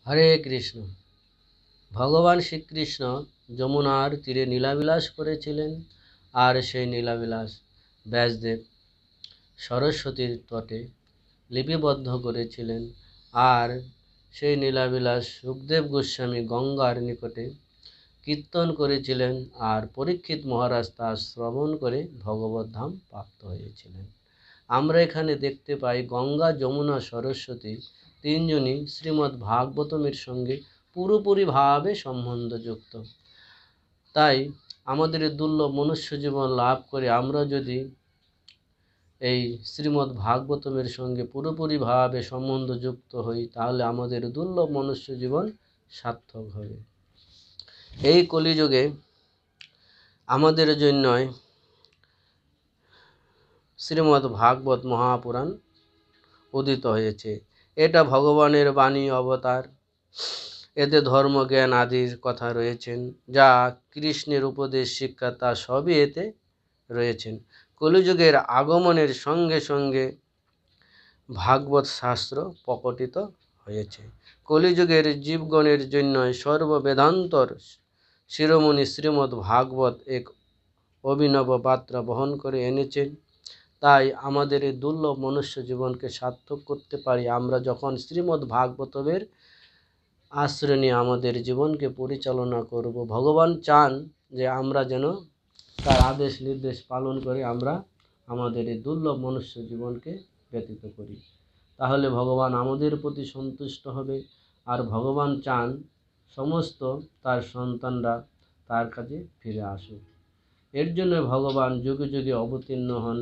হরে কৃষ্ণ। ভগবান শ্রীকৃষ্ণ যমুনার তীরে লীলাবিলাস করেছিলেন, আর সেই লীলাবিলাস ব্যাসদেব সরস্বতীর তটে লিপিবদ্ধ করেছিলেন। আর সেই লীলাবিলাস সুখদেব গোস্বামী গঙ্গার নিকটে কীর্তন করেছিলেন, আর পরীক্ষিত মহারাজ তা শ্রবণ করে ভগবত ধাম প্রাপ্ত হয়েছিলেন। আমরা এখানে দেখতে পাই গঙ্গা, যমুনা, সরস্বতী তিনজনই শ্রীমদ্ ভাগবতমের সঙ্গে পুরোপুরিভাবে সম্বন্ধযুক্ত। তাই আমাদের দুর্লভ মনুষ্য জীবন লাভ করে আমরা যদি এই শ্রীমদ্ ভাগবতমের সঙ্গে পুরোপুরিভাবে সম্বন্ধযুক্ত হই, তাহলে আমাদের দুর্লভ মনুষ্য জীবন সার্থক হবে। এই কলিযুগে আমাদের জন্যই শ্রীমদ্ ভাগবত মহাপুরাণ উদিত হয়েছে। এটা ভগবানের বাণী অবতার। এতে ধর্ম, জ্ঞান আদির কথা রয়েছেন, যা কৃষ্ণের উপদেশ শিক্ষা তা সবই এতে রয়েছেন। কলিযুগের আগমনের সঙ্গে সঙ্গে ভাগবত শাস্ত্র প্রকটিত হয়েছে। কলিযুগের জীবগণের জন্য সর্ববেদান্তর শিরোমণি শ্রীমদ্ ভাগবত এক অভিনব বার্তা বহন করে এনেছেন। তাই আমাদের এই দুর্লভ মনুষ্য জীবনকে সার্থক করতে পারি আমরা যখন শ্রীমদ্ ভাগবতের আশ্রয় নিয়ে আমাদের জীবনকে পরিচালনা করব। ভগবান চান যে আমরা যেন তার আদেশ নির্দেশ পালন করে আমরা আমাদের এই দুর্লভ মনুষ্য জীবনকে ব্যতীত করি। তাহলে ভগবান আমাদের প্রতি সন্তুষ্ট হবে, আর ভগবান চান সমস্ত তার সন্তানরা তার কাছে ফিরে আসুক। এর জন্য ভগবান যুগে যুগে অবতীর্ণ হন।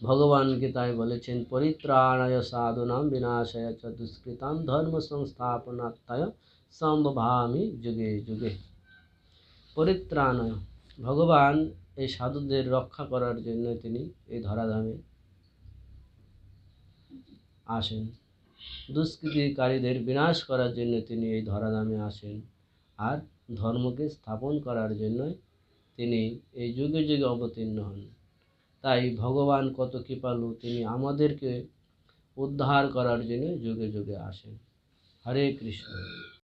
ভগবান গীতায় বলেছেন, পরিত্রাণায় সাধুনাং বিনাশায় চ দুষ্কৃতাং ধর্ম সংস্থাপনার্থায় সম্ভবামি যুগে যুগে। পরিত্রাণায়, ভগবান এই সাধুদের রক্ষা করার জন্য তিনি এই ধরাধামে আসেন। দুষ্কৃতিকারীদের বিনাশ করার জন্য তিনি এই ধরাধামে আসেন, আর ধর্মকে স্থাপন করার জন্য তিনি এই যুগে যুগে অবতীর্ণ হন। তাই ভগবান কত কৃপালু, তিনি আমাদেরকে উদ্ধার করার জন্য যুগে যুগে আসেন। হরে কৃষ্ণ।